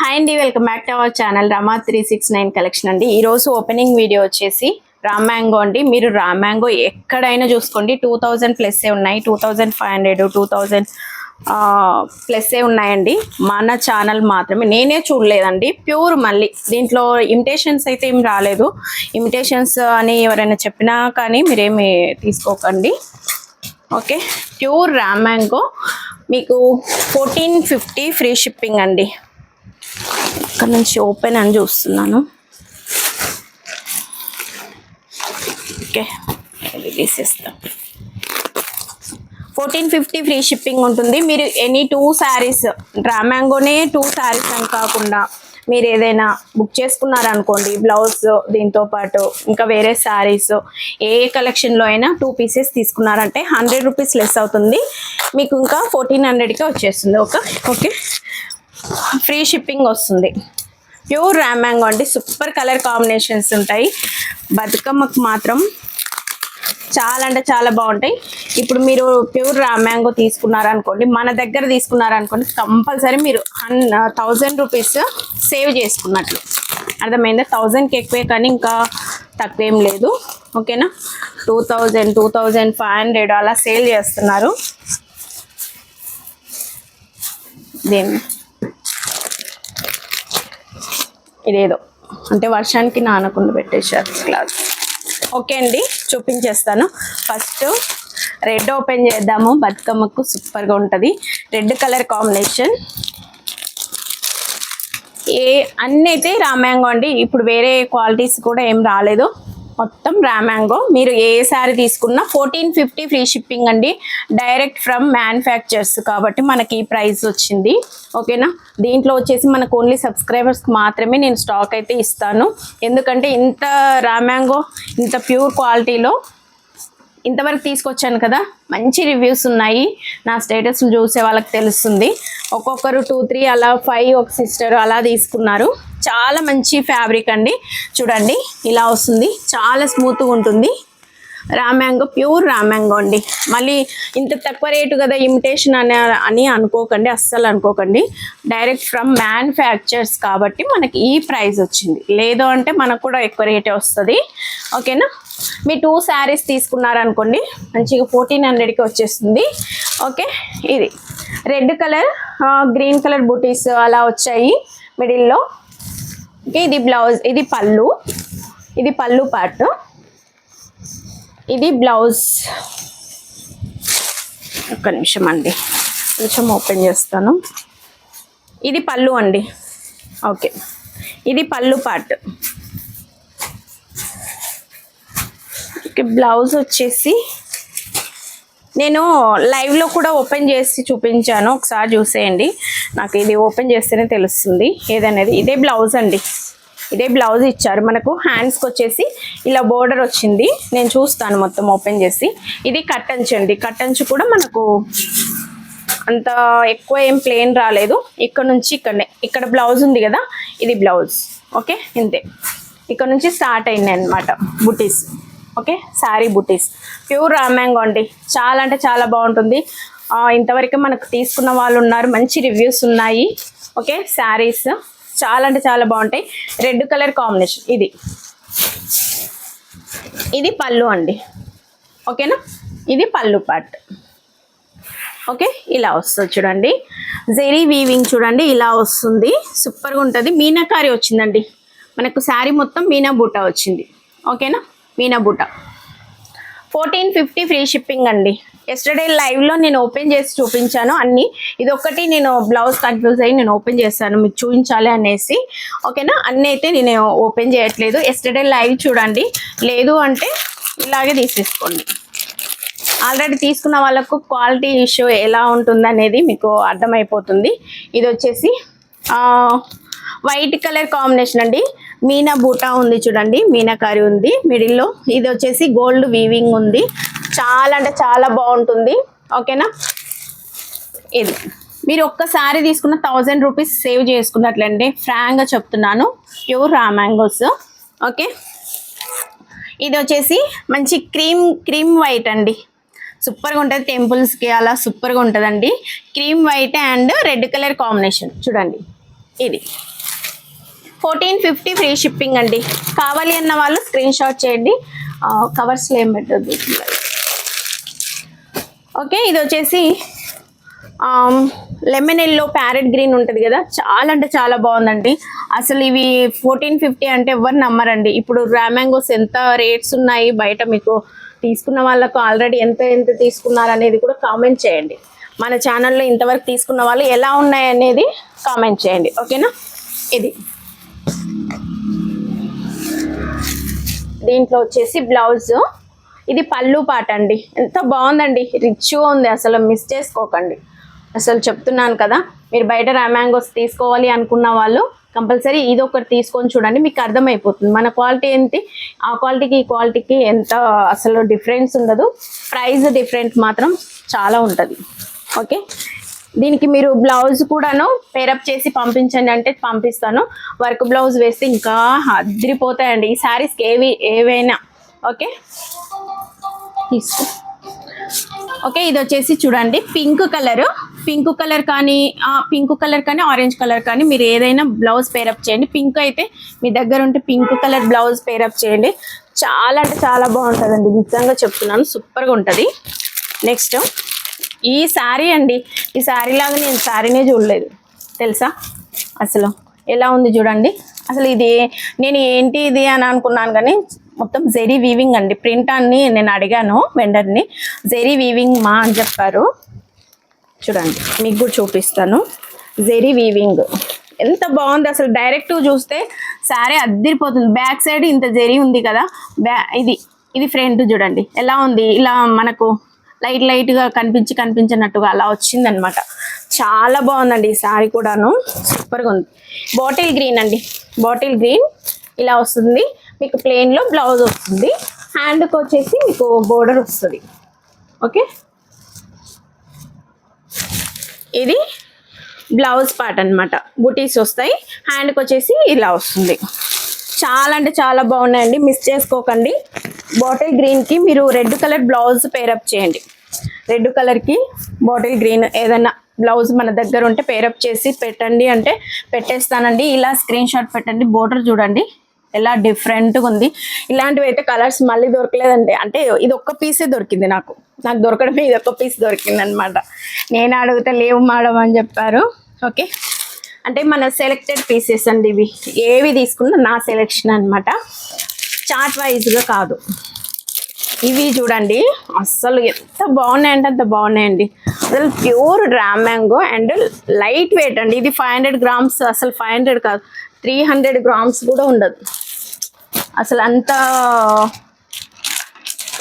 Hi అండి, welcome back to our channel Rama 369 collection అండి. ఈరోజు ఓపెనింగ్ వీడియో వచ్చేసి రామ్ మ్యాంగో అండి. మీరు రామ్ మ్యాంగో ఎక్కడైనా చూసుకోండి 2000 ప్లస్ ఉన్నాయి, 2500 2000 ప్లస్ ఉన్నాయండి. మన ఛానల్ మాత్రమే నేనే చూడలేదండి, ప్యూర్. మళ్ళీ దీంట్లో ఇమిటేషన్స్ అయితే ఏం రాలేదు. ఇమిటేషన్స్ అని ఎవరైనా చెప్పినా కానీ మీరేమి తీసుకోకండి. ఓకే, ప్యూర్ రామ్ మ్యాంగో మీకు 1450 ఫ్రీ షిప్పింగ్ అండి. ఇక్కడ నుంచి ఓపెన్ అని చూస్తున్నాను. ఓకే, ఇది తీసేస్తాం. 1450 ఫ్రీ షిప్పింగ్ ఉంటుంది. మీరు ఎనీ 2 శారీస్, రామ్ మ్యాంగోనే 2 శారీస్ అని కాకుండా మీరు ఏదైనా బుక్ చేసుకున్నారనుకోండి, బ్లౌజ్ దీంతో పాటు ఇంకా వేరే శారీస్ ఏ కలెక్షన్లో అయినా 2 పీసెస్ తీసుకున్నారంటే 100 రూపీస్ లెస్ అవుతుంది. మీకు ఇంకా 1400కే వచ్చేస్తుంది. ఓకే, ఫ్రీ షిప్పింగ్ వస్తుంది. ప్యూర్ రామ్ మ్యాంగో అండి. సూపర్ కలర్ కాంబినేషన్స్ ఉంటాయి. బతుకమ్మకు మాత్రం చాలా అంటే చాలా బాగుంటాయి. ఇప్పుడు మీరు ప్యూర్ రామ్ మ్యాంగో తీసుకున్నారనుకోండి, మన దగ్గర తీసుకున్నారనుకోండి, కంపల్సరీ మీరు 1000 రూపీస్ సేవ్ చేసుకున్నట్లు అర్థమైందా. 1000కి ఎక్కువే కానీ ఇంకా తక్కువేం లేదు. ఓకేనా, 2000 2500 అలా సేల్ చేస్తున్నారు. దీన్ని ఇదేదో అంటే వర్షానికి నానకుండా పెట్టేశారు క్లాత్. ఓకే అండి, చూపించేస్తాను. ఫస్ట్ రెడ్ ఓపెన్ చేద్దాము. బతుకమ్మకు సూపర్గా ఉంటుంది రెడ్ కలర్ కాంబినేషన్. అన్నీ అయితే రామ్ మ్యాంగో అండి. ఇప్పుడు వేరే క్వాలిటీస్ కూడా ఏం రాలేదు, మొత్తం రామ్ మ్యాంగో. మీరు ఏ శారీ తీసుకున్నా 1450 ఫ్రీ షిప్పింగ్ అండి. డైరెక్ట్ ఫ్రమ్ మ్యానుఫ్యాక్చర్స్ కాబట్టి మనకి ఈ ప్రైస్ వచ్చింది. ఓకేనా, దీంట్లో వచ్చేసి మనకు ఓన్లీ సబ్స్క్రైబర్స్కి మాత్రమే నేను స్టాక్ అయితే ఇస్తాను. ఎందుకంటే ఇంత రామ్ మ్యాంగో ఇంత ప్యూర్ క్వాలిటీలో ఇంతవరకు తీసుకొచ్చాను కదా, మంచి రివ్యూస్ ఉన్నాయి. నా స్టేటస్లు చూసే వాళ్ళకి తెలుస్తుంది. ఒక్కొక్కరు 2 3 అలా 5 ఒక సిస్టర్ అలా తీసుకున్నారు. చాలా మంచి ఫ్యాబ్రిక్ అండి. చూడండి ఇలా వస్తుంది, చాలా స్మూత్గా ఉంటుంది. Ram mango, pure Ram mango అండి. మళ్ళీ ఇంత తక్కువ రేటు కదా ఇమిటేషన్ అని అనుకోకండి, అస్సలు అనుకోకండి. డైరెక్ట్ ఫ్రమ్ మ్యానుఫ్యాక్చర్స్ కాబట్టి మనకి ఈ ప్రైస్ వచ్చింది. లేదు అంటే మనకు కూడా ఎక్కువ రేటే వస్తుంది. ఓకేనా, మీ 2 శారీస్ తీసుకున్నారనుకోండి మంచిగా 1400కి వచ్చేస్తుంది. ఓకే, ఇది రెడ్ కలర్ గ్రీన్ కలర్ బూటీస్ అలా వచ్చాయి మిడిల్లో. ఓకే, ఇది బ్లౌజ్, ఇది పళ్ళు పార్ట్, ఇది బ్లౌజ్. ఒక్క నిమిషం అండి, కొంచెం ఓపెన్ చేస్తాను. ఇది పళ్ళు అండి. ఓకే, ఇది పళ్ళు పార్ట్. ఓకే, బ్లౌజ్ వచ్చేసి నేను లైవ్లో కూడా ఓపెన్ చేసి చూపించాను, ఒకసారి చూసేయండి. నాకు ఇది ఓపెన్ చేస్తేనే తెలుస్తుంది ఏదనేది. ఇదే బ్లౌజ్ అండి, ఇదే బ్లౌజ్ ఇచ్చారు మనకు. హ్యాండ్స్కి వచ్చేసి ఇలా బోర్డర్ వచ్చింది. నేను చూస్తాను మొత్తం ఓపెన్ చేసి. ఇది కట్టంచు అండి. కట్టంచు కూడా మనకు అంత ఎక్కువ ఏం ప్లేన్ రాలేదు. ఇక్కడ నుంచి ఇక్కడ బ్లౌజ్ ఉంది కదా, ఇది బ్లౌజ్. ఓకే, ఇంతే. ఇక్కడ నుంచి స్టార్ట్ అయింది అనమాట బుటీస్. ఓకే, శారీ బుటీస్. ప్యూర్ రామ్ మ్యాంగో అండి. చాలా అంటే చాలా బాగుంటుంది. ఇంతవరకు మనకు తీసుకున్న వాళ్ళు ఉన్నారు, మంచి రివ్యూస్ ఉన్నాయి. ఓకే, శారీస్ చాలా అంటే చాలా బాగుంటాయి. Red colour combination. ఇది పళ్ళు అండి. ఓకేనా, ఇది పళ్ళు పార్ట్. ఓకే, ఇలా వస్తుంది చూడండి. జెరీ వీవింగ్ చూడండి, ఇలా వస్తుంది. సూపర్గా ఉంటుంది. మీనాకారి వచ్చిందండి మనకు. శారీ మొత్తం మీనా బూటా వచ్చింది. ఓకేనా, మీనా బూటా. 1450 ఫ్రీ షిప్పింగ్ అండి. ఎస్టర్డే లైవ్లో నేను ఓపెన్ చేసి చూపించాను అన్నీ. ఇది ఒక్కటి నేను బ్లౌజ్ కన్ఫ్యూజ్ అయ్యి నేను ఓపెన్ చేస్తాను మీకు చూపించాలి అనేసి. ఓకేనా, అన్నీ అయితే నేను ఓపెన్ చేయట్లేదు. ఎస్టర్డే లైవ్ చూడండి, లేదు అంటే ఇలాగే తీసేసుకోండి. ఆల్రెడీ తీసుకున్న వాళ్ళకు క్వాలిటీ ఇష్యూ ఎలా ఉంటుంది అనేది మీకు అర్థమైపోతుంది. ఇది వచ్చేసి వైట్ కలర్ కాంబినేషన్ అండి. మీనా బూటా ఉంది చూడండి, మీనాకారి ఉంది మిడిల్లో. ఇది వచ్చేసి గోల్డ్ వీవింగ్ ఉంది. చాలా అంటే చాలా బాగుంటుంది. ఓకేనా, ఇది మీరు ఒక్కసారి తీసుకున్న 1000 రూపీస్ సేవ్ చేసుకున్నట్లండి. ఫ్రాంక్గా చెప్తున్నాను, ప్యూర్ రామ్ మ్యాంగోస్. ఓకే, ఇది వచ్చేసి మంచి క్రీమ్ వైట్ అండి. సూపర్గా ఉంటుంది. టెంపుల్స్కి అలా సూపర్గా ఉంటుందండి. Cream white and red colour combination చూడండి. ఇది 1450 ఫ్రీ షిప్పింగ్ అండి. కావాలి అన్న వాళ్ళు స్క్రీన్ షాట్ చేయండి. కవర్స్లో ఏం పెట్టద్దు. ఓకే, ఇది వచ్చేసి లెమన్ ఎల్లో ప్యారెట్ గ్రీన్ ఉంటుంది కదా, చాలా అంటే చాలా బాగుందండి. అసలు ఇవి 1450 అంటే ఎవరు నమ్మరండి. ఇప్పుడు మ్యాంగోస్ ఎంత రేట్స్ ఉన్నాయి బయట, మీకు తీసుకున్న వాళ్ళకు ఆల్రెడీ ఎంత ఎంత తీసుకున్నారు అనేది కూడా కామెంట్ చేయండి. మన ఛానల్లో ఇంతవరకు తీసుకున్న వాళ్ళు ఎలా ఉన్నాయి అనేది కామెంట్ చేయండి. ఓకేనా, ఇది దీంట్లో వచ్చేసి బ్లౌజ్, ఇది పళ్ళు పాట అండి. ఎంత బాగుందండి, రిచ్గా ఉంది, అసలు మిస్ చేసుకోకండి. అసలు చెప్తున్నాను కదా, మీరు బయట మ్యాంగోస్ తీసుకోవాలి అనుకున్న వాళ్ళు కంపల్సరీ ఇది ఒకటి తీసుకొని చూడండి, మీకు అర్థమైపోతుంది మన క్వాలిటీ ఏంటి, ఆ క్వాలిటీకి ఈ క్వాలిటీకి ఎంత అసలు డిఫరెన్స్ ఉండదు. ప్రైస్ డిఫరెంట్ మాత్రం చాలా ఉంటుంది. ఓకే, దీనికి మీరు బ్లౌజ్ కూడాను పేరప్ చేసి పంపించండి అంటే పంపిస్తాను. వర్క్ బ్లౌజ్ వేస్తే ఇంకా అదిరిపోతాయండి ఈ శారీస్కి ఏవైనా. ఓకే, తీసుకో. ఓకే, ఇది వచ్చేసి చూడండి పింక్ కలర్ కానీ ఆరెంజ్ కలర్ కానీ మీరు ఏదైనా బ్లౌజ్ పేరప్ చేయండి. పింక్ అయితే మీ దగ్గర ఉంటే పింక్ కలర్ బ్లౌజ్ పేరప్ చేయండి. చాలా అంటే చాలా బాగుంటుందండి, నిజంగా చెప్తున్నాను, సూపర్గా ఉంటుంది. నెక్స్ట్ ఈ శారీ అండి, ఈ శారీ లాగా నేను శారీనే చూడలేదు తెలుసా. అసలు ఎలా ఉంది చూడండి. అసలు ఇది నేను ఏంటి ఇది అని అనుకున్నాను కానీ మొత్తం జెరీ వీవింగ్ అండి. ప్రింట్ అని నేను అడిగాను వెండర్ని, జెరీ వీవింగ్ మా అని చెప్పారు. చూడండి మీకు కూడా చూపిస్తాను. జెరీ వీవింగ్ ఎంత బాగుంది అసలు, డైరెక్ట్ చూస్తే శారీ అద్దిరిపోతుంది. బ్యాక్ సైడ్ ఇంత జెరీ ఉంది కదా, ఇది ఫ్రంట్ చూడండి ఎలా ఉంది, ఇలా మనకు లైట్గా కనిపించినట్టుగా అలా వచ్చిందనమాట. చాలా బాగుందండి ఈ శారీ కూడాను, సూపర్గా ఉంది. బాటిల్ గ్రీన్ అండి, బాటిల్ గ్రీన్ ఇలా వస్తుంది మీకు. ప్లెయిన్లో బ్లౌజ్ వస్తుంది, హ్యాండ్కి వచ్చేసి మీకు బోర్డర్ వస్తుంది. ఓకే, ఇది బ్లౌజ్ పార్ట్ అనమాట, బుటీస్ వస్తాయి. హ్యాండ్కి వచ్చేసి ఇలా వస్తుంది. చాలా అంటే చాలా బాగున్నాయండి, మిస్ చేసుకోకండి. బాటిల్ గ్రీన్కి మీరు రెడ్ కలర్ బ్లౌజ్ పేరప్ చేయండి. రెడ్ కలర్కి బాటిల్ గ్రీన్ ఏదైనా బ్లౌజ్ మన దగ్గర ఉంటే పేరప్ చేసి పెట్టండి అంటే పెట్టేస్తానండి. ఇలా స్క్రీన్ షాట్ పెట్టండి. బోర్డర్ చూడండి ఎలా డిఫరెంట్గా ఉంది. ఇలాంటివి అయితే కలర్స్ మళ్ళీ దొరకలేదండి. అంటే ఇది ఒక్క పీసే దొరికింది నాకు దొరకడమే ఇది ఒక్క పీస్ దొరికింది అనమాట. నేను అడిగితే లేవు మేడం అని చెప్పారు. ఓకే, అంటే మన సెలెక్టెడ్ పీసెస్ అండి ఇవి, ఏవి తీసుకున్నా నా సెలెక్షన్ అనమాట, చార్ట్ వైజ్గా కాదు. ఇవి చూడండి అస్సలు ఎంత బాగున్నాయంటే అంత బాగున్నాయండి. అసలు ప్యూర్ డ్రామ్ మ్యాంగో అండ్ లైట్ వెయిట్ అండి. ఇది 500 గ్రామ్స్, అసలు 500 కాదు 300 గ్రామ్స్ కూడా ఉండదు. అసలు అంత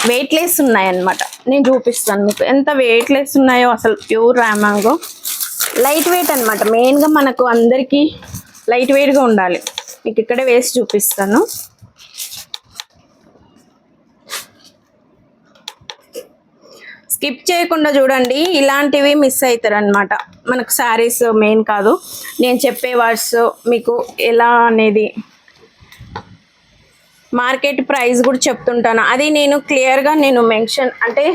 వెయిట్లెస్ ఉన్నాయన్నమాట. నేను చూపిస్తాను మీకు ఎంత వెయిట్లెస్ ఉన్నాయో. అసలు ప్యూర్ డ్రామ్ మ్యాంగో లైట్ వెయిట్ అనమాట. మెయిన్గా మనకు అందరికీ లైట్ వెయిట్గా ఉండాలి. మీకు ఇక్కడే వేసి చూపిస్తాను. స్కిప్ చేయకుండా చూడండి, ఇలాంటివి మిస్ అవుతారు అనమాట. మనకు శారీస్ మెయిన్ కాదు, నేను చెప్పే వర్డ్స్ మీకు ఎలా అనేది మార్కెట్ ప్రైస్ కూడా చెప్తుంటాను. అది నేను క్లియర్గా నేను మెన్షన్ అంటే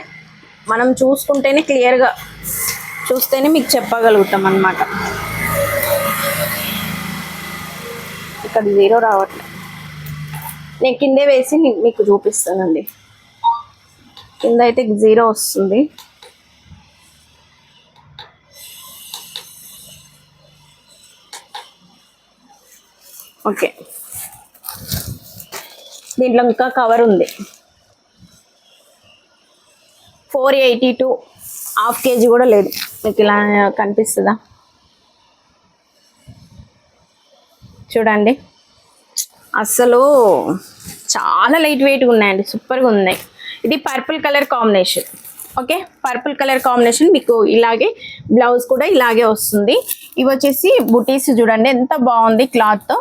మనం చూసుకుంటేనే క్లియర్గా చూస్తేనే మీకు చెప్పగలుగుతాం అన్నమాట. ఇక్కడ 0 రావట్లేదు, నేను కిందే వేసి మీకు చూపిస్తానండి. కింద అయితే 0 వస్తుంది. ఓకే, దీంట్లో ఇంకా కవర్ ఉంది. 482, ½ kg కూడా లేదు. మీకు ఇలా కనిపిస్తుందా చూడండి. అస్సలు చాలా లైట్ వెయిట్గా ఉన్నాయండి, సూపర్గా ఉన్నాయి. ఇది purple colour combination. Okay, purple colour combination మీకు ఇలాగే బ్లౌజ్ కూడా ఇలాగే వస్తుంది. ఇవి వచ్చేసి బుటీస్ చూడండి ఎంత బాగుంది క్లాత్తో.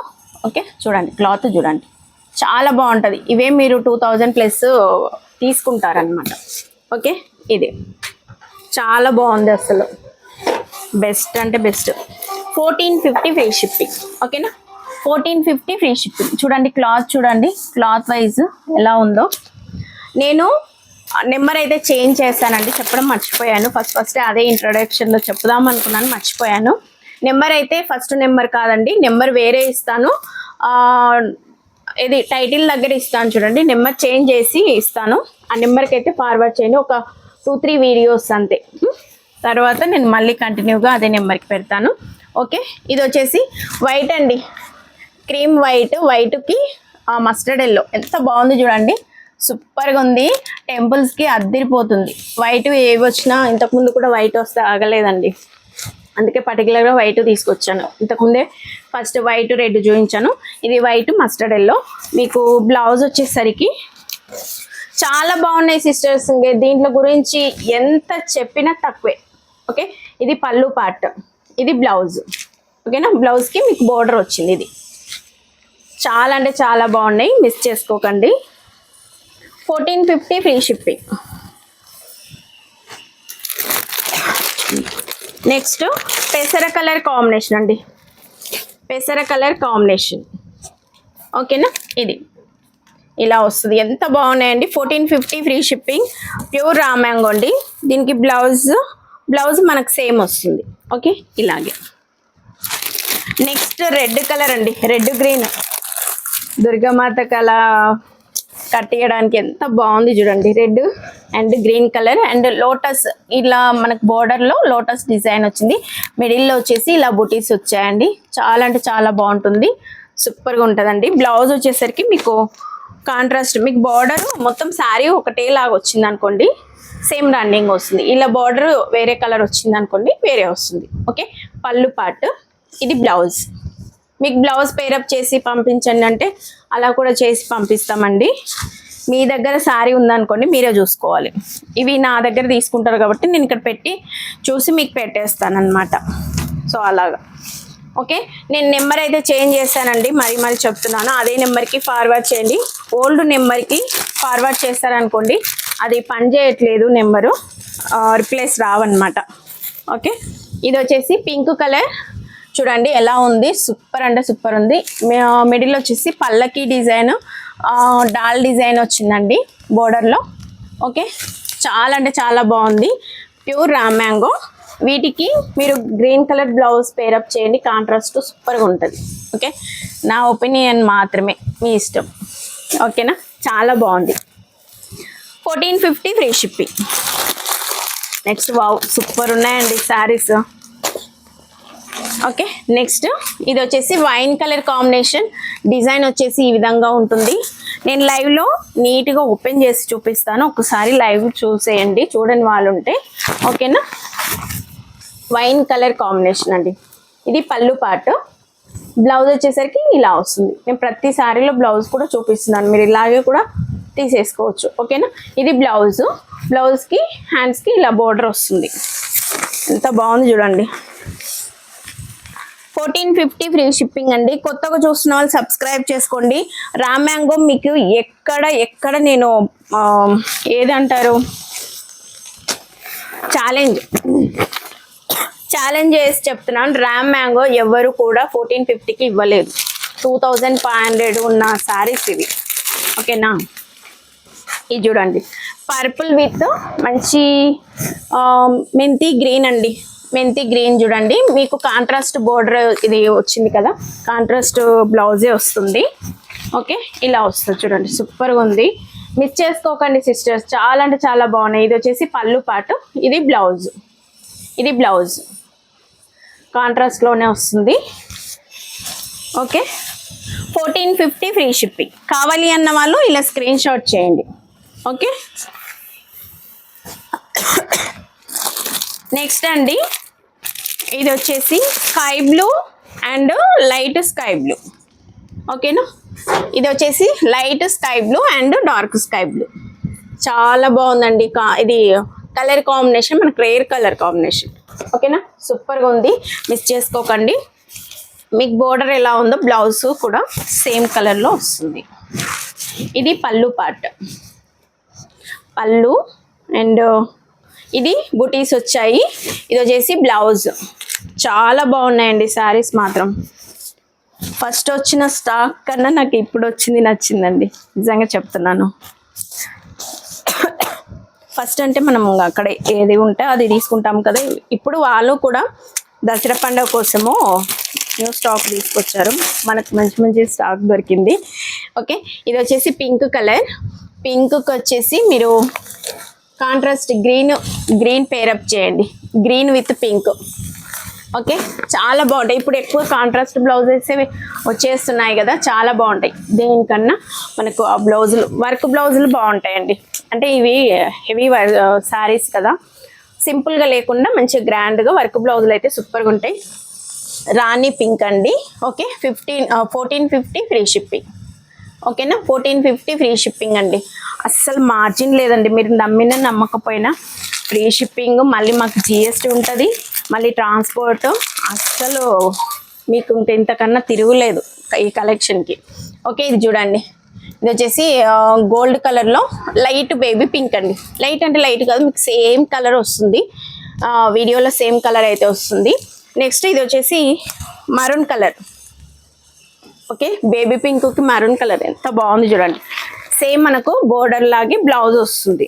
ఓకే, చూడండి క్లాత్ చూడండి చాలా బాగుంటుంది. ఇవే మీరు 2000+ తీసుకుంటారనమాట. ఓకే, ఇది చాలా బాగుంది అసలు, బెస్ట్ అంటే బెస్ట్. 1450 free shipping. ఓకేనా, 1450 ఫ్రీ షిప్పింగ్. చూడండి క్లాత్ చూడండి, క్లాత్ వైజ్ ఎలా ఉందో. నేను నెంబర్ అయితే చేంజ్ చేశానండి, చెప్పడం మర్చిపోయాను. ఫస్ట్ అదే ఇంట్రొడక్షన్లో చెప్దాం అనుకున్నాను, మర్చిపోయాను. నెంబర్ అయితే ఫస్ట్ నెంబర్ కాదండి, నెంబర్ వేరే ఇస్తాను. ఇది టైటిల్ దగ్గర ఇస్తాను చూడండి, నెంబర్ చేంజ్ చేసి ఇస్తాను. ఆ నెంబర్కి అయితే ఫార్వర్డ్ చేయండి, ఒక 2-3 వీడియోస్ అంతే. తర్వాత నేను మళ్ళీ కంటిన్యూగా అదే నెంబర్కి పెడతాను. ఓకే, ఇది వచ్చేసి వైట్ అండి, క్రీమ్ వైట్కి మస్టర్డ్ ఎల్లో ఎంత బాగుంది చూడండి, సూపర్గా ఉంది. టెంపుల్స్కి అద్దిరిపోతుంది. వైట్ ఏవి వచ్చినా, ఇంతకుముందు కూడా వైట్ వస్తే ఆగలేదండి, అందుకే పర్టికులర్గా వైట్ తీసుకొచ్చాను. ఇంతకుముందే ఫస్ట్ వైట్ రెడ్ చూపించాను, ఇది వైట్ మస్టర్డ్ ఎల్లో. మీకు బ్లౌజ్ వచ్చేసరికి చాలా బాగున్నాయి సిస్టర్స్, దీంట్లో గురించి ఎంత చెప్పినా తక్కువే. ఓకే, ఇది పళ్ళు పార్ట్, ఇది బ్లౌజ్. ఓకేనా, బ్లౌజ్కి మీకు బోర్డర్ వచ్చింది. ఇది చాలా అంటే చాలా బాగున్నాయి, మిస్ చేసుకోకండి. 1450 ఫ్రీ షిప్పింగ్. నెక్స్ట్ పెసర కలర్ కాంబినేషన్ అండి, పెసర కలర్ కాంబినేషన్. ఓకేనా, ఇది ఇలా వస్తుంది, ఎంత బాగున్నాయండి. 1450 free shipping, pure raw mango అండి. దీనికి బ్లౌజ్ మనకు సేమ్ వస్తుంది. ఓకే, ఇలాగే. నెక్స్ట్ రెడ్ కలర్ అండి, రెడ్ గ్రీన్, దుర్గామాతకు అలా కట్టేయడానికి ఎంత బాగుంది చూడండి. Red and green colour and lotus, ఇలా మనకు బోర్డర్లో లోటస్ డిజైన్ వచ్చింది. మిడిల్లో వచ్చేసి ఇలా బుటీస్ వచ్చాయండి. చాలా అంటే చాలా బాగుంటుంది, సూపర్గా ఉంటుందండి. బ్లౌజ్ వచ్చేసరికి మీకు కాంట్రాస్ట్, మీకు బార్డర్ మొత్తం శారీ ఒకటేలాగా వచ్చింది అనుకోండి, సేమ్ రన్నింగ్ వస్తుంది. ఇలా బార్డర్ వేరే కలర్ వచ్చింది అనుకోండి, వేరే వస్తుంది. ఓకే, పళ్ళు పార్ట్, ఇది బ్లౌజ్. మీకు బ్లౌజ్ పేరప్ చేసి పంపించండి అంటే అలా కూడా చేసి పంపిస్తామండి. మీ దగ్గర శారీ ఉందనుకోండి, మీరే చూసుకోవాలి. ఇవి నా దగ్గర తీసుకుంటారు కాబట్టి నేను ఇక్కడ పెట్టి చూసి మీకు పెట్టేస్తాను అనమాట. సో అలాగా. ఓకే, నేను నెంబర్ అయితే చేంజ్ చేశానండి, మరి చెప్తున్నాను. అదే నెంబర్కి ఫార్వర్డ్ చేయండి. ఓల్డ్ నెంబర్కి ఫార్వర్డ్ చేస్తారనుకోండి, అది పని చేయట్లేదు, నెంబరు రిప్లేస్ రావన్నమాట. ఓకే, ఇది వచ్చేసి పింక్ కలర్ చూడండి ఎలా ఉంది, సూపర్ అంటే సూపర్ ఉంది. మిడిల్ వచ్చేసి పల్లకి డిజైన్, డాల్ డిజైన్ వచ్చిందండి బోర్డర్లో. ఓకే, చాలా అంటే చాలా బాగుంది, ప్యూర్ రా మ్యాంగో. వీటికి మీరు గ్రీన్ కలర్ బ్లౌజ్ పేరప్ చేయండి, కాంట్రాస్ట్ సూపర్గా ఉంటుంది. ఓకే, నా ఒపీనియన్ మాత్రమే, మీ ఇష్టం. ఓకేనా, చాలా బాగుంది. 1450 free shipping. Next wow, super ఉన్నాయండి శారీస్. ఓకే, నెక్స్ట్ ఇది వచ్చేసి వైన్ కలర్ కాంబినేషన్, డిజైన్ వచ్చేసి ఈ విధంగా ఉంటుంది. నేను లైవ్లో నీట్గా ఓపెన్ చేసి చూపిస్తాను, ఒకసారి లైవ్ చూసేయండి, చూడని వాళ్ళు ఉంటే. ఓకేనా, వైన్ కలర్ కాంబినేషన్ అండి. ఇది పళ్ళు పార్ట్, బ్లౌజ్ వచ్చేసరికి ఇలా వస్తుంది. నేను ప్రతి శారీలో బ్లౌజ్ కూడా చూపిస్తున్నాను, మీరు ఇలాగే కూడా తీసేసుకోవచ్చు. ఓకేనా, ఇది బ్లౌజ్కి హ్యాండ్స్కి ఇలా బోర్డర్ వస్తుంది, ఎంత బాగుంది చూడండి. 1450 ఫ్రీ షిప్పింగ్ అండి. కొత్తగా చూస్తున్న వాళ్ళు సబ్స్క్రైబ్ చేసుకోండి. రా మ్యాంగో మీకు ఎక్కడ నేను ఏదంటారు ఛాలెంజ్ చేసి చెప్తున్నాను, రా మ్యాంగో ఎవరు కూడా 1450కి ఇవ్వలేదు. 2500 ఉన్న శారీస్ ఇవి. ఓకేనా, ఇది చూడండి, పర్పుల్ విత్ మంచి మెంతి గ్రీన్ అండి, మెంతి గ్రీన్ చూడండి. మీకు కాంట్రాస్ట్ బోర్డర్ ఇది వచ్చింది కదా, కాంట్రాస్ట్ బ్లౌజే వస్తుంది. ఓకే, ఇలా వస్తుంది చూడండి, సూపర్గా ఉంది, మిస్ చేసుకోకండి సిస్టర్స్, చాలా అంటే చాలా బాగున్నాయి. ఇది వచ్చేసి పళ్ళు పాటు, ఇది బ్లౌజ్ కాంట్రాస్ట్లోనే వస్తుంది. Okay, 1450 free shipping. కావాలి అన్న వాళ్ళు ఇలా స్క్రీన్ షాట్ చేయండి. ఓకే, నెక్స్ట్ అండి ఇది వచ్చేసి sky blue and light sky blue. ఓకేనా, ఇది వచ్చేసి light sky blue and dark sky blue, చాలా బాగుందండి. ఇది కలర్ కాంబినేషన్ మనకు రేర్ కలర్ కాంబినేషన్. ఓకేనా, సూపర్గా ఉంది, మిస్ చేసుకోకండి. మీకు బోర్డర్ ఎలా ఉందో బ్లౌజ్ కూడా సేమ్ కలర్లో వస్తుంది. ఇది పళ్ళు పార్ట్, పళ్ళు అండ్ ఇది బుటీస్ వచ్చాయి. ఇది వచ్చేసి బ్లౌజ్, చాలా బాగున్నాయండి శారీస్ మాత్రం. ఫస్ట్ వచ్చిన స్టాక్ కన్నా నాకు ఇప్పుడు వచ్చింది నచ్చిందండి, నిజంగా చెప్తున్నాను. ఫస్ట్ అంటే మనం అక్కడ ఏది ఉంటే అది తీసుకుంటాం కదా. ఇప్పుడు వాళ్ళు కూడా దసరా పండుగ కోసము న్యూ స్టాక్ తీసుకొచ్చారు, మనకు మంచి మంచి స్టాక్ దొరికింది. ఓకే, ఇది వచ్చేసి పింక్ కలర్. పింక్కి వచ్చేసి మీరు కాంట్రాస్ట్ గ్రీన్ పేరప్ చేయండి, గ్రీన్ విత్ పింక్. ఓకే, చాలా బాగుంటాయి. ఇప్పుడు ఎక్కువ కాంట్రాస్ట్ బ్లౌజెస్ వచ్చేస్తున్నాయి కదా, చాలా బాగుంటాయి. దేనికన్నా మనకు ఆ బ్లౌజులు, వర్క్ బ్లౌజులు బాగుంటాయండి. అంటే ఇవి హెవీ శారీస్ కదా, సింపుల్గా లేకుండా మంచిగా గ్రాండ్గా వర్క్ బ్లౌజులు అయితే సూపర్గా ఉంటాయి. రాణి పింక్ అండి. Okay, 1450 free shipping. ఓకేనా, 1450 ఫ్రీ షిప్పింగ్ అండి. అస్సలు మార్జిన్ లేదండి, మీరు నమ్మినా నమ్మకపోయినా ఫ్రీ షిప్పింగ్. మళ్ళీ మాకు GST ఉంటుంది, మళ్ళీ ట్రాన్స్పోర్ట్. అస్సలు మీకు ఇంతకన్నా తిరుగులేదు ఈ కలెక్షన్కి. ఓకే, ఇది చూడండి, ఇది వచ్చేసి గోల్డ్ కలర్లో లైట్ బేబీ పింక్ అండి. లైట్ అంటే లైట్ కాదు, మీకు సేమ్ కలర్ వస్తుంది, వీడియోలో సేమ్ కలర్ అయితే వస్తుంది. నెక్స్ట్ ఇది వచ్చేసి మరూన్ కలర్. ఓకే, బేబీ పింక్కి మరూన్ కలర్ ఎంత బాగుంది చూడండి. సేమ్ మనకు బోర్డర్ లాగే బ్లౌజ్ వస్తుంది.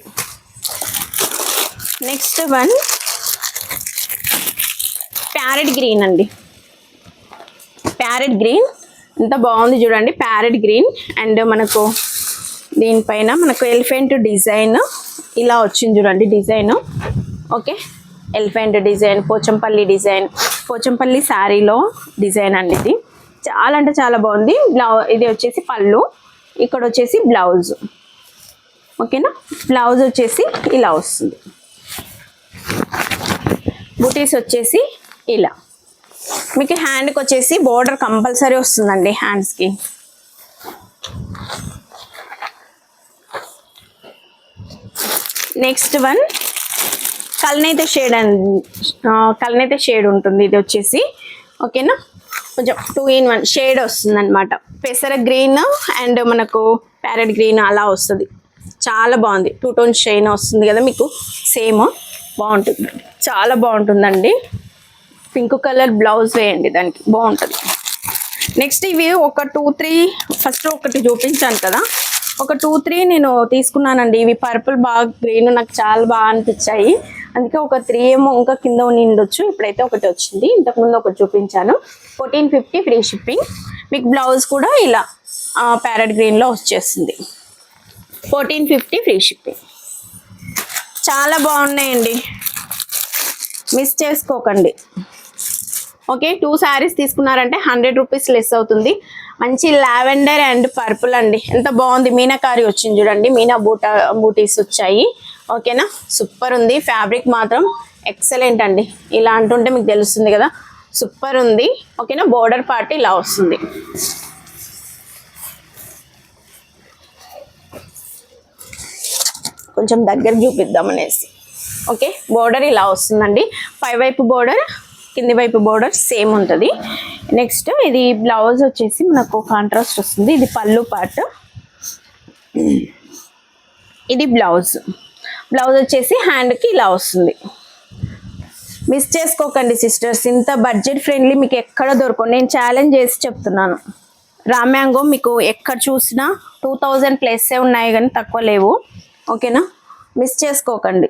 నెక్స్ట్ వన్ ప్యారెట్ గ్రీన్ అండి. ప్యారెట్ గ్రీన్ ఎంత బాగుంది చూడండి, ప్యారెట్ గ్రీన్. అండ్ మనకు దీనిపైన మనకు ఎలిఫెంట్ డిజైన్ ఇలా వచ్చింది చూడండి design. Okay, elephant design, Pochampalli design, Pochampalli శారీలో డిజైన్ అండి. ఇది చాలా అంటే చాలా బాగుంది. ఇది వచ్చేసి పళ్ళు, ఇక్కడ వచ్చేసి బ్లౌజ్. ఓకేనా, బ్లౌజ్ వచ్చేసి ఇలా వస్తుంది. బూటీస్ వచ్చేసి ఇలా. మీకు హ్యాండ్కి వచ్చేసి బోర్డర్ కంపల్సరీ వస్తుందండి హ్యాండ్స్కి. నెక్స్ట్ వన్ కల్నేత షేడ్ కల్నేత షేడ్ ఉంటుంది. ఇది వచ్చేసి ఓకేనా, కొంచెం 2 in 1 షేడ్ వస్తుంది అనమాట. పెసర గ్రీన్ అండ్ మనకు ప్యారెట్ గ్రీన్ అలా వస్తుంది. చాలా బాగుంది, 2 tone షైన్ వస్తుంది కదా మీకు, సేమ్ బాగుంటుంది, చాలా బాగుంటుందండి. పింక్ కలర్ బ్లౌజ్ వేయండి దానికి, బాగుంటుంది. నెక్స్ట్ ఇవి ఒక 2-3 ఫస్ట్ ఒకటి చూపించాను కదా, ఒక 2-3 నేను తీసుకున్నానండి. ఇవి పర్పుల్ బాగా, గ్రీన్ నాకు చాలా బాగా అనిపించాయి, అందుకే ఒక 3 ఏమో ఇంకా కింద నిండొచ్చు. ఇప్పుడైతే ఒకటి వచ్చింది, ఇంతకుముందు ఒకటి చూపించాను. 1450 ఫ్రీ షిప్పింగ్. మీకు బ్లౌజ్ కూడా ఇలా ప్యారెట్ గ్రీన్లో వచ్చేస్తుంది. 1450 ఫ్రీ షిప్పింగ్. చాలా బాగున్నాయండి, మిస్ చేసుకోకండి. ఓకే, 2 శారీస్ తీసుకున్నారంటే 100 రూపీస్ లెస్ అవుతుంది. మంచి లావెండర్ అండ్ పర్పుల్ అండి, ఎంత బాగుంది. మీనాకారి వచ్చింది చూడండి, మీనా బూటీస్ వచ్చాయి. ఓకేనా, సూపర్ ఉంది. ఫ్యాబ్రిక్ మాత్రం ఎక్సలెంట్ అండి, ఇలా అంటుంటే మీకు తెలుస్తుంది కదా, సూపర్ ఉంది. ఓకేనా, బోర్డర్ పార్ట్ ఇలా వస్తుంది. కొంచెం దగ్గర చూపిద్దాం అనేసి. ఓకే, బోర్డర్ ఇలా వస్తుందండి, పైవైపు బోర్డర్, కింది వైపు బోర్డర్ సేమ్ ఉంటుంది. నెక్స్ట్ ఇది బ్లౌజ్ వచ్చేసి మనకు కాంట్రాస్ట్ వస్తుంది. ఇది పళ్ళు పార్ట్, ఇది బ్లౌజ్. బ్లౌజ్ వచ్చేసి హ్యాండ్కి ఇలా వస్తుంది. మిస్ చేసుకోకండి సిస్టర్స్, ఇంత బడ్జెట్ ఫ్రెండ్లీ మీకు ఎక్కడ దొరకవు. నేను ఛాలెంజ్ చేసి చెప్తున్నాను, రామ్యాంగో మీకు ఎక్కడ చూసినా 2000 ప్లస్ ఉన్నాయి కానీ తక్కువ లేవు. ఓకేనా, మిస్ చేసుకోకండి.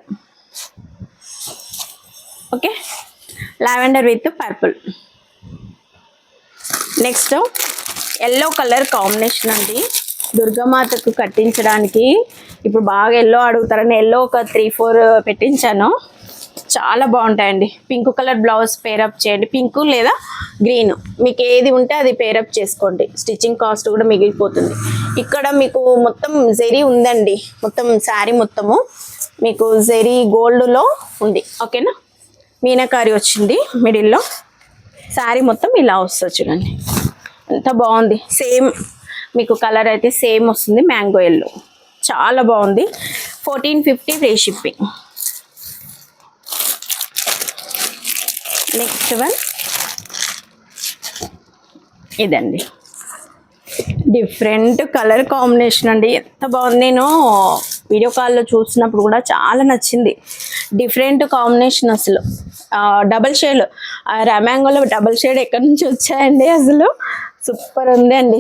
Okay, lavender with purple. Next yellow colour combination అండి, దుర్గామాతకు కట్టించడానికి. ఇప్పుడు బాగా ఎల్లో అడుగుతారని ఎల్లో ఒక 3-4 పెట్టించాను, చాలా బాగుంటాయండి. పింక్ కలర్ బ్లౌజ్ పేరప్ చేయండి, పింక్ లేదా గ్రీన్, మీకు ఏది ఉంటే అది పేరప్ చేసుకోండి. స్టిచ్చింగ్ కాస్ట్ కూడా మిగిలిపోతుంది. ఇక్కడ మీకు మొత్తం జెరీ ఉందండి, మొత్తం శారీ మొత్తము మీకు జెరీ గోల్డ్లో ఉంది. ఓకేనా, మీనాకారి వచ్చింది మిడిల్లో, శారీ మొత్తం ఇలా వస్తుంది చూడండి, ఎంత బాగుంది. సేమ్ మీకు కలర్ అయితే సేమ్ వస్తుంది, మ్యాంగో ఎల్లో, చాలా బాగుంది. 1450 ఫ్రీ షిప్పింగ్. నెక్స్ట్ వన్ ఇదండి, డిఫరెంట్ కలర్ కాంబినేషన్ అండి, ఎంత బాగుంది. నేను వీడియో కాల్లో చూసినప్పుడు కూడా చాలా నచ్చింది, డిఫరెంట్ కాంబినేషన్. అసలు డబల్ షేడ్, రామ్యాంగోలో డబల్ షేడ్ ఎక్కడి నుంచి వచ్చాయండి, అసలు సూపర్ ఉంది అండి,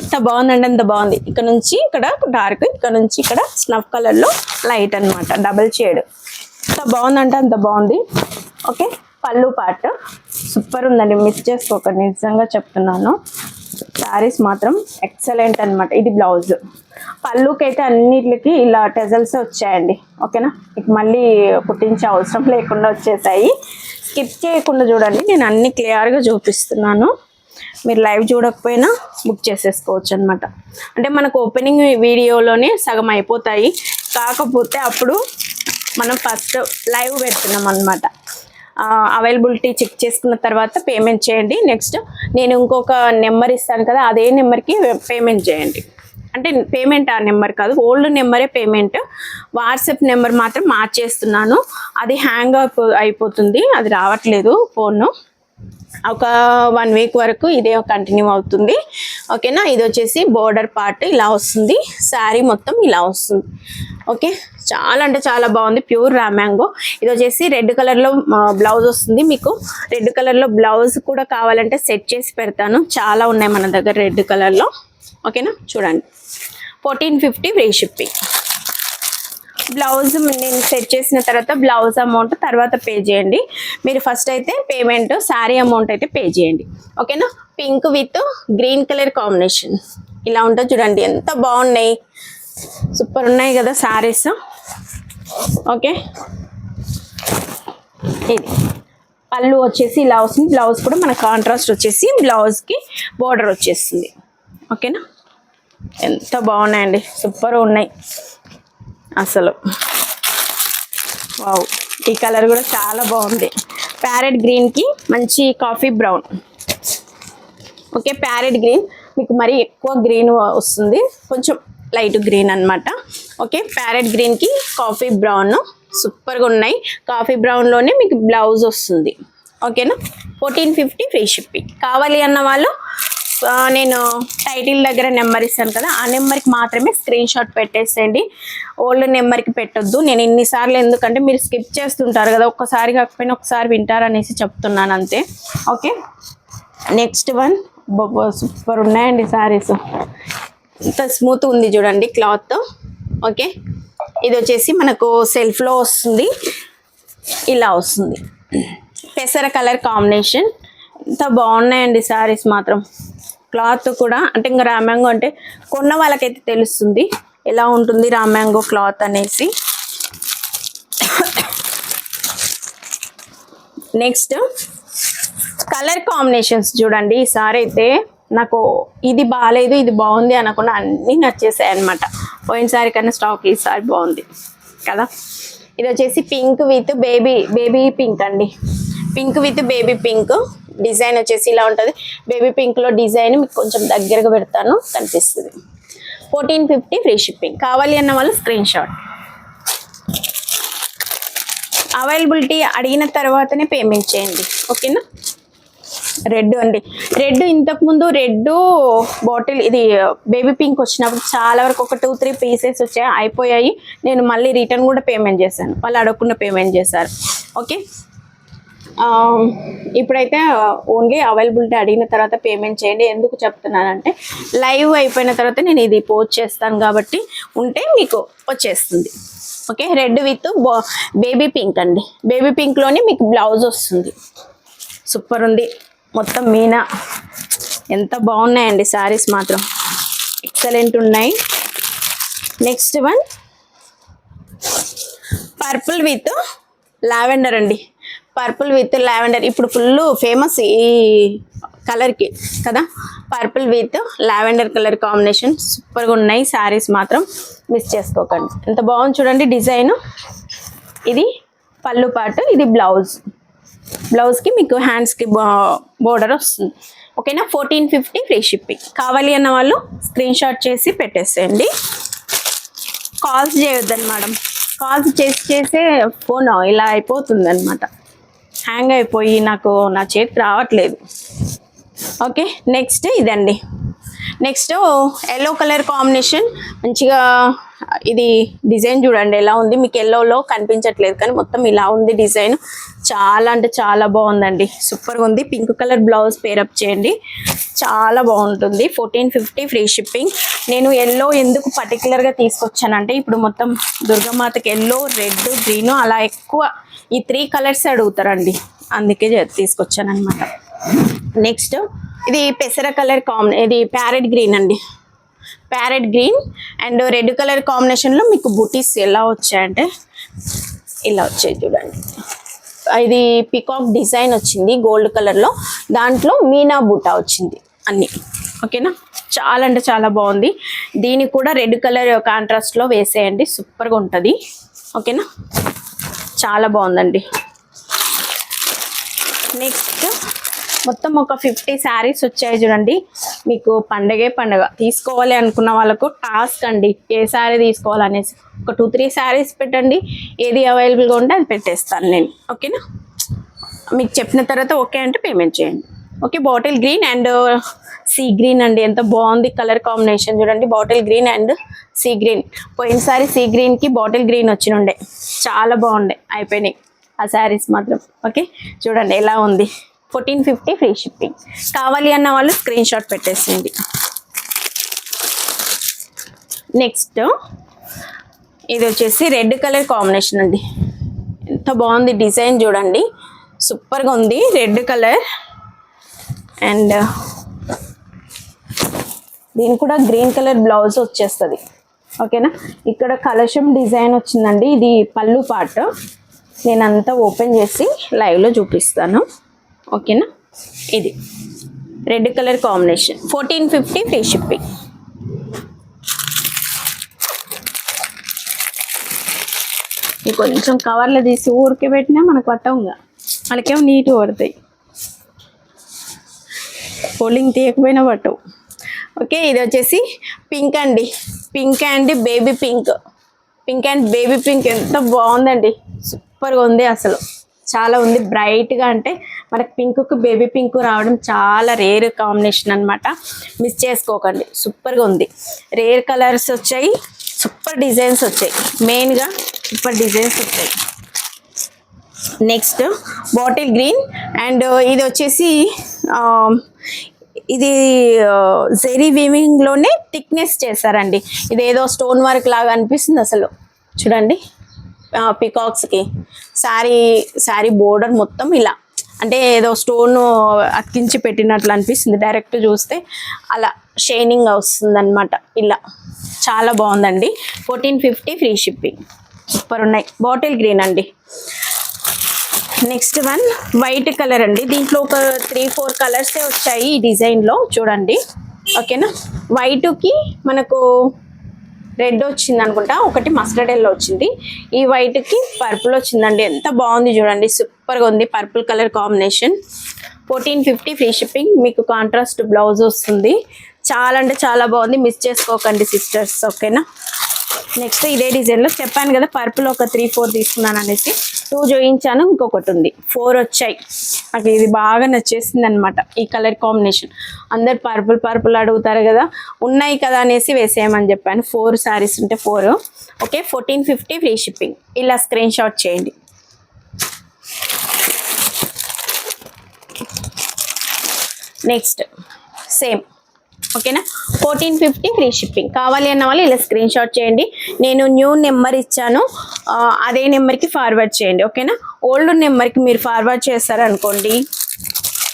ఎంత బాగుందండి, అంత బాగుంది. ఇక్కడ నుంచి ఇక్కడ డార్క్, ఇక్కడ నుంచి ఇక్కడ స్నఫ్ కలర్లో లైట్ అనమాట, డబల్ షేడ్, ఎంత బాగుందంటే అంత బాగుంది. ఓకే, పళ్ళు పార్ట్ సూపర్ ఉందండి, మిస్ చేసుకోకండి, నిజంగా చెప్తున్నాను. శారీస్ మాత్రం ఎక్సలెంట్ అనమాట. ఇది బ్లౌజ్. పళ్ళుకి అయితే అన్నిటికి ఇలా టెజల్స్ వచ్చాయండి. ఓకేనా, మీకు మళ్ళీ కుట్టించే అవసరం లేకుండా వచ్చేసాయి. స్కిప్ చేయకుండా చూడండి, నేను అన్ని క్లియర్గా చూపిస్తున్నాను. మీరు లైవ్ చూడకపోయినా బుక్ చేసేసుకోవచ్చు అనమాట. అంటే మనకు ఓపెనింగ్ వీడియోలోనే సగం అయిపోతాయి, కాకపోతే అప్పుడు మనం ఫస్ట్ లైవ్ పెడుతున్నాం అనమాట. అవైలబిలిటీ చెక్ చేసుకున్న తర్వాత పేమెంట్ చేయండి. నెక్స్ట్ నేను ఇంకొక నెంబర్ ఇస్తాను కదా, అదే నెంబర్కి పేమెంట్ చేయండి. అంటే పేమెంట్ ఆ నెంబర్ కాదు, ఓల్డ్ నెంబరే పేమెంట్. వాట్సాప్ నెంబర్ మాత్రం మార్చేస్తున్నాను, అది హ్యాంగ్ అయిపోతుంది, అది రావట్లేదు ఫోన్. ఒక 1 వీక్ వరకు ఇదే కంటిన్యూ అవుతుంది. ఓకేనా, ఇది వచ్చేసి బోర్డర్ పార్ట్ ఇలా వస్తుంది, శారీ మొత్తం ఇలా వస్తుంది. ఓకే, చాలా అంటే చాలా బాగుంది, ప్యూర్ రా మ్యాంగో. ఇది వచ్చేసి రెడ్ కలర్లో బ్లౌజ్ వస్తుంది. మీకు రెడ్ కలర్లో బ్లౌజ్ కూడా కావాలంటే సెట్ చేసి పెడతాను, చాలా ఉన్నాయి మన దగ్గర రెడ్ కలర్లో. ఓకేనా, చూడండి 1450 ఫ్రీ షిప్పింగ్. బ్లౌజ్ నేను సెట్ చేసిన తర్వాత బ్లౌజ్ అమౌంట్ తర్వాత పే చేయండి. మీరు ఫస్ట్ అయితే పేమెంట్ శారీ అమౌంట్ అయితే పే చేయండి. ఓకేనా, pink with green colour combination ఇలా ఉంటుంది చూడండి, ఎంత బాగున్నాయి, సూపర్ ఉన్నాయి కదా శారీస్. ఓకే, ఇది పళ్ళు వచ్చేసి ఇలా వస్తుంది. బ్లౌజ్ కూడా మన కాంట్రాస్ట్ వచ్చేసి బ్లౌజ్కి బోర్డర్ వచ్చేస్తుంది. ఓకేనా, ఎంత బాగున్నాయండి, సూపర్ ఉన్నాయి అసలు. వావ్, ఈ కలర్ కూడా చాలా బాగుంది, ప్యారెట్ గ్రీన్కి మంచి coffee brown. Okay, parrot green మీకు మరీ ఎక్కువ గ్రీన్ వస్తుంది, కొంచెం లైట్ గ్రీన్ అనమాట. ఓకే, ప్యారెట్ గ్రీన్కి కాఫీ బ్రౌన్ సూపర్గా ఉన్నాయి. కాఫీ బ్రౌన్లోనే మీకు బ్లౌజ్ వస్తుంది. ఓకేనా, 1450 ఫ్రీ షిప్పింగ్. కావాలి అన్న వాళ్ళు నేను టైటిల్ దగ్గర నెంబర్ ఇస్తాను కదా, ఆ నెంబర్కి మాత్రమే స్క్రీన్ షాట్ పెట్టేసేయండి, ఓల్డ్ నెంబర్కి పెట్టొద్దు. నేను ఇన్నిసార్లు ఎందుకంటే మీరు స్కిప్ చేస్తుంటారు కదా, ఒక్కసారి కాకపోయినా ఒకసారి వింటారనేసి చెప్తున్నాను అంతే. ఓకే, నెక్స్ట్ వన్ సూపర్ ఉన్నాయండి శారీస్, ఇంత స్మూత్ ఉంది చూడండి క్లాత్. ఓకే, ఇది వచ్చేసి మనకు సెల్ఫ్లో వస్తుంది, ఇలా వస్తుంది, పెసర కలర్ కాంబినేషన్. ఎంత బాగున్నాయండి శారీస్ మాత్రం. క్లాత్ కూడా అంటే ఇంకా రామ్యాంగో అంటే కొన్న వాళ్ళకైతే తెలుస్తుంది ఎలా ఉంటుంది రామ్యాంగో క్లాత్ అనేసి. నెక్స్ట్ కలర్ కాంబినేషన్స్ చూడండి, ఈసారి అయితే నాకు ఇది బాగాలేదు ఇది బాగుంది అనకుండా అన్నీ నచ్చేసాయి అనమాట. పోయినసారి కన్నా స్టాక్ ఈసారి బాగుంది కదా. ఇది వచ్చేసి పింక్ విత్ బేబీ పింక్ అండి, pink with baby pink. Design వచ్చేసి ఇలా ఉంటుంది, బేబీ పింక్లో డిజైన్ మీకు కొంచెం దగ్గరగా పెడతాను కనిపిస్తుంది. 1450 ఫ్రీ షిప్పింగ్. కావాలి అన్న వాళ్ళు స్క్రీన్ షాట్. అవైలబిలిటీ అడిగిన తర్వాతనే పేమెంట్ చేయండి. ఓకేనా, రెడ్ అండి, రెడ్ ఇంతకుముందు రెడ్ బాటిల్ ఇది బేబీ పింక్ వచ్చినప్పుడు చాలా వరకు ఒక 2-3 పీసెస్ వచ్చాయి, అయిపోయాయి. నేను మళ్ళీ రిటర్న్ కూడా పేమెంట్ చేశాను, వాళ్ళు అడగకుండా పేమెంట్ చేశారు. ఓకే, ఇప్పుడైతే ఓన్లీ అవైలబిలిటీ అడిగిన తర్వాత పేమెంట్ చేయండి. ఎందుకు చెప్తున్నానంటే లైవ్ అయిపోయిన తర్వాత నేను ఇది పోస్ట్ చేస్తాను కాబట్టి ఉంటే మీకు వచ్చేస్తుంది. Okay, red with baby pink అండి, బేబీ పింక్లోనే మీకు బ్లౌజ్ వస్తుంది. సూపర్ ఉంది, మొత్తం మీనా. ఎంత బాగున్నాయండి శారీస్ మాత్రం, ఎక్సలెంట్ ఉన్నాయి. Next one purple with lavender అండి, పర్పుల్ విత్ లావెండర్ ఇప్పుడు ఫుల్ ఫేమస్ ఈ కలర్కి కదా. Purple with lavender colour combination సూపర్గా ఉన్నాయి శారీస్ మాత్రం, మిస్ చేసుకోకండి. ఎంత బాగుంది చూడండి డిజైన్. ఇది పళ్ళు పాటు, ఇది బ్లౌజ్కి మీకు హ్యాండ్స్కి బోర్డర్ వస్తుంది. ఓకేనా, 1450 ఫ్రీ షిప్పింగ్. కావాలి అన్న వాళ్ళు స్క్రీన్ షాట్ చేసి పెట్టేసేయండి. కాల్స్ చేయొద్దని మేడం, కాల్స్ చేసే ఫోన్ ఇలా అయిపోతుంది అనమాట, హ్యాంగ్ అయిపోయి నాకు నా చేతికి రావట్లేదు. ఓకే, నెక్స్ట్ ఇదండి, నెక్స్ట్ ఎల్లో కలర్ కాంబినేషన్ మంచిగా. ఇది డిజైన్ చూడండి ఎలా ఉంది, మీకు ఎల్లోలో కనిపించట్లేదు కానీ మొత్తం ఇలా ఉంది డిజైన్, చాలా అంటే చాలా బాగుందండి, సూపర్గా ఉంది. పింక్ కలర్ బ్లౌజ్ పేరప్ చేయండి, చాలా బాగుంటుంది. 1450 ఫ్రీ షిప్పింగ్. నేను ఎల్లో ఎందుకు పర్టికులర్గా తీసుకొచ్చానంటే ఇప్పుడు మొత్తం దుర్గామాతకి ఎల్లో, రెడ్, గ్రీను అలా ఎక్కువ ఈ 3 కలర్స్ అడుగుతారండి. అందుకే తీసుకొచ్చాను అనమాట. నెక్స్ట్ ఇది పెసర కలర్ ఇది ప్యారెట్ గ్రీన్ అండి. Parrot green and red colour కాంబినేషన్లో మీకు బూటీస్ ఎలా వచ్చాయంటే ఇలా వచ్చాయి చూడండి. ఇది పికాక్ డిజైన్ వచ్చింది గోల్డ్ కలర్లో, దాంట్లో మీనా బూటా వచ్చింది అన్నీ. ఓకేనా, చాలా అంటే చాలా బాగుంది. దీనికి కూడా రెడ్ కలర్ కాంట్రాస్ట్లో వేసేయండి, సూపర్గా ఉంటుంది. ఓకేనా, చాలా బాగుందండి. నెక్స్ట్ మొత్తం ఒక 50 శారీస్ వచ్చాయి చూడండి. మీకు పండగే పండగ, తీసుకోవాలి అనుకున్న వాళ్ళకు టాస్క్ అండి ఏ శారీ తీసుకోవాలనేసి. ఒక 2-3 శారీస్ పెట్టండి, ఏది అవైలబుల్గా ఉంటే అది పెట్టేస్తాను నేను. ఓకేనా, మీకు చెప్పిన తర్వాత ఓకే అంటే పేమెంట్ చేయండి. Okay, bottle green and sea green అండి, ఎంత బాగుంది కలర్ కాంబినేషన్ చూడండి. Bottle green and sea green. పోయినసారి సీ గ్రీన్కి బాటిల్ గ్రీన్ వచ్చినుండే, చాలా బాగుండే, అయిపోయినాయి ఆ శారీస్ మాత్రం. ఓకే, చూడండి ఎలా ఉంది. 1450 ఫ్రీ షిప్పింగ్. కావాలి అన్న వాళ్ళు స్క్రీన్ షాట్ పెట్టేసేయండి. నెక్స్ట్ ఇది వచ్చేసి రెడ్ కలర్ కాంబినేషన్ అండి, ఎంత బాగుంది డిజైన్ చూడండి, సూపర్గా ఉంది రెడ్ కలర్. అండ్ దీనికి కూడా గ్రీన్ కలర్ బ్లౌజ్ వచ్చేస్తుంది. ఓకేనా, ఇక్కడ కలశం డిజైన్ వచ్చిందండి, ఇది పళ్ళు పార్ట్. నేను అంతా ఓపెన్ చేసి లైవ్లో చూపిస్తాను. ఓకేనా, ఇది red colour combination 1450 free shipping. ఇది కొంచెం కవర్లో తీసి ఊరికే పెట్టినా మనకు పట్టవుగా, మనకేమో నీట్గా పడతాయి, ఫోల్డింగ్ తీయకపోయినా పట్టవు. ఓకే, ఇది వచ్చేసి పింక్ అండి, pink and baby pink. Pink and baby pink ఎంత బాగుందండి, సూపర్గా ఉంది అసలు, చాలా ఉంది బ్రైట్గా. అంటే మనకు పింక్కు బేబీ పింక్ రావడం చాలా రేర్ కాంబినేషన్ అనమాట, మిస్ చేసుకోకండి, సూపర్గా ఉంది. రేర్ కలర్స్ వచ్చాయి, సూపర్ డిజైన్స్ వచ్చాయి, మెయిన్గా సూపర్ డిజైన్స్ వచ్చాయి. నెక్స్ట్ బాటిల్ గ్రీన్ అండ్ ఇది వచ్చేసి ఇది జెరీ వీవింగ్లోనే థిక్నెస్ చేశారండి. ఇది ఏదో స్టోన్ వర్క్ లాగా అనిపిస్తుంది అసలు చూడండి. పికాక్స్కి శారీ బోర్డర్ మొత్తం ఇలా, అంటే ఏదో స్టోన్ అతికించి పెట్టినట్లు అనిపిస్తుంది డైరెక్ట్ చూస్తే, అలా షైనింగ్ వస్తుంది అనమాట ఇలా, చాలా బాగుందండి. 1450 ఫ్రీ షిప్పింగ్, సూపర్ ఉన్నాయి. బాటిల్ గ్రీన్ అండి. నెక్స్ట్ వన్ వైట్ కలర్ అండి, దీంట్లో ఒక 3-4 కలర్సే వచ్చాయి ఈ డిజైన్లో చూడండి. ఓకేనా, వైట్కి మనకు రెడ్ వచ్చింది అనుకుంటా, ఒకటి మస్టర్డ్ ఎల్లో వచ్చింది, ఈ వైట్కి పర్పుల్ వచ్చిందండి, ఎంత బాగుంది చూడండి, సూపర్గా ఉంది purple colour combination. 1450 free shipping. మీకు కాంట్రాస్ట్ బ్లౌజ్ వస్తుంది, చాలా అంటే చాలా బాగుంది, మిస్ చేసుకోకండి సిస్టర్స్. ఓకేనా, నెక్స్ట్ ఇదే డిజైన్లో చెప్పాను కదా, పర్పుల్ ఒక 3-4 తీసుకున్నాను అనేసి, 2 చూపించాను, ఇంకొకటి ఉంది, 4 వచ్చాయి. నాకు ఇది బాగా నచ్చేసింది అనమాట ఈ కలర్ కాంబినేషన్. అందరు పర్పుల్ అడుగుతారు కదా, ఉన్నాయి కదా అనేసి వేసేయమని చెప్పాను. 4 శారీస్ ఉంటే 4. Okay, 1450 free shipping. ఇలా స్క్రీన్ షాట్ చేయండి. Next same. ఓకేనా, 1450 ఫ్రీ షిప్పింగ్. కావాలి అన్న వాళ్ళు ఇలా స్క్రీన్ షాట్ చేయండి. నేను న్యూ నెంబర్ ఇచ్చాను, అదే నెంబర్కి ఫార్వర్డ్ చేయండి. ఓకేనా, ఓల్డ్ నెంబర్కి మీరు ఫార్వర్డ్ చేస్తారనుకోండి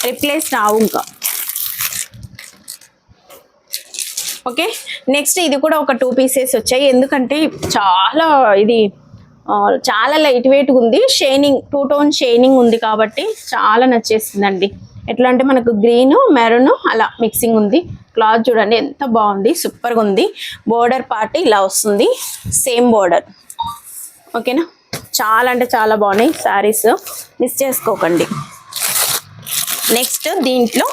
రిప్లైస్ రావు ఇంకా. ఓకే, నెక్స్ట్ ఇది కూడా ఒక 2 పీసెస్ వచ్చాయి, ఎందుకంటే చాలా లైట్ వెయిట్గా ఉంది, షైనింగ్ 2 టోన్ షైనింగ్ ఉంది కాబట్టి చాలా నచ్చేసిందండి. ఎట్లా అంటే మనకు గ్రీన్ మెరూన్ అలా మిక్సింగ్ ఉంది. క్లాత్ చూడండి ఎంత బాగుంది, సూపర్గా ఉంది. బోర్డర్ పార్ట్ ఇలా వస్తుంది, సేమ్ బోర్డర్. ఓకేనా, చాలా అంటే చాలా బాగున్నాయి శారీస్, మిస్ చేసుకోకండి. నెక్స్ట్ దీంట్లో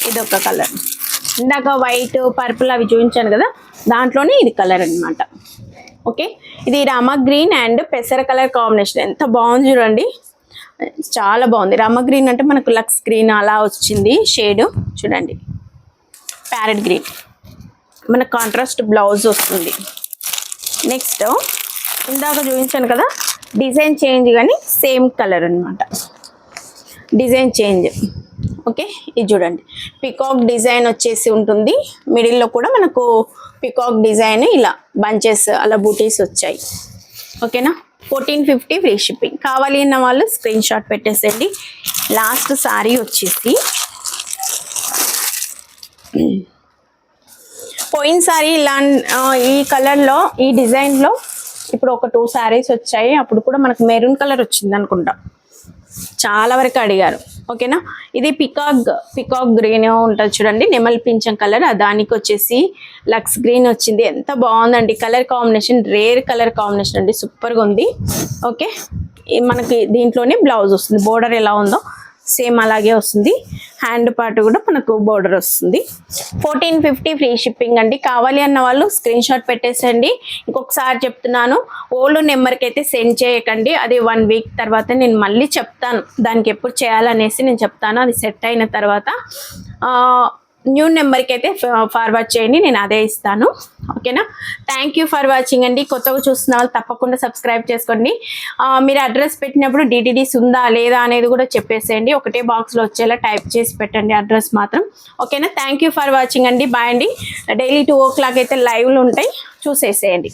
ఇదొక కలర్, ఇందాక వైట్ పర్పుల్ అవి చూపించాను కదా, దాంట్లోనే ఇది కలర్ అనమాట. ఓకే, ఇది రామా గ్రీన్ అండ్ పెసర కలర్ కాంబినేషన్, ఎంత బాగుంది చూడండి, చాలా బాగుంది. రామా గ్రీన్ అంటే మనకు లక్స్ గ్రీన్ అలా వచ్చింది షేడ్ చూడండి. ప్యారెట్ గ్రీన్ మనకు కాంట్రాస్ట్ బ్లౌజ్ వస్తుంది. నెక్స్ట్ ఇందాక చూపించాను కదా, డిజైన్ చేంజ్ కానీ సేమ్ కలర్ అనమాట, డిజైన్ చేంజ్. ఓకే, ఇది చూడండి, పికాక్ డిజైన్ వచ్చేసి ఉంటుంది, మిడిల్లో కూడా మనకు పికాక్ డిజైన్ ఇలా బంచెస్ అలా బూటీస్ వచ్చాయి. ఓకేనా, 1450 ఫ్రీ షిప్పింగ్. కావాలి అన్న వాళ్ళు స్క్రీన్ షాట్ పెట్టేసేయండి. లాస్ట్ సారీ వచ్చేసి పోయిన సారీ ఇలా ఈ కలర్లో ఈ డిజైన్లో ఇప్పుడు ఒక 2 సారీస్ వచ్చాయి. అప్పుడు కూడా మనకు మెరూన్ కలర్ వచ్చింది అనుకుంటా, చాలా వరకు అడిగారు. ఓకేనా, ఇది పికాక్ గ్రీన్ ఉంటుంది చూడండి, నెమల్ పింఛం కలర్. దానికి వచ్చేసి లక్స్ గ్రీన్ వచ్చింది. ఎంత బాగుందండి colour combination, rare colour combination అండి, సూపర్గా ఉంది. ఓకే, మనకి దీంట్లోనే బ్లౌజ్ వస్తుంది. బోర్డర్ ఎలా ఉందో సేమ్ అలాగే వస్తుంది. హ్యాండ్ పార్ట్ కూడా మనకు బోర్డర్ వస్తుంది. 1450 ఫ్రీ షిప్పింగ్ అండి. కావాలి అన్న వాళ్ళు స్క్రీన్ షాట్ పెట్టేసండి. ఇంకొకసారి చెప్తున్నాను, ఓల్డ్ నెంబర్కి అయితే సెండ్ చేయకండి. అది 1 వీక్ తర్వాత నేను మళ్ళీ చెప్తాను, దానికి ఎప్పుడు చేయాలనేసి నేను చెప్తాను. అది సెట్ అయిన తర్వాత న్యూ నెంబర్కి అయితే ఫార్వర్డ్ చేయండి, నేను అదే ఇస్తాను. ఓకేనా, థ్యాంక్ యూ ఫర్ వాచింగ్ అండి. కొత్తగా చూస్తున్న వాళ్ళు తప్పకుండా సబ్స్క్రైబ్ చేసుకోండి. మీరు అడ్రస్ పెట్టినప్పుడు డిటిడిస్ ఉందా లేదా అనేది కూడా చెప్పేసేయండి. ఒకటే బాక్స్లో వచ్చేలా టైప్ చేసి పెట్టండి అడ్రస్ మాత్రం. ఓకేనా, థ్యాంక్ యూ ఫర్ వాచింగ్ అండి. బాయ్ అండి. డైలీ 2 o'clock అయితే లైవ్లు ఉంటాయి, చూసేసేయండి.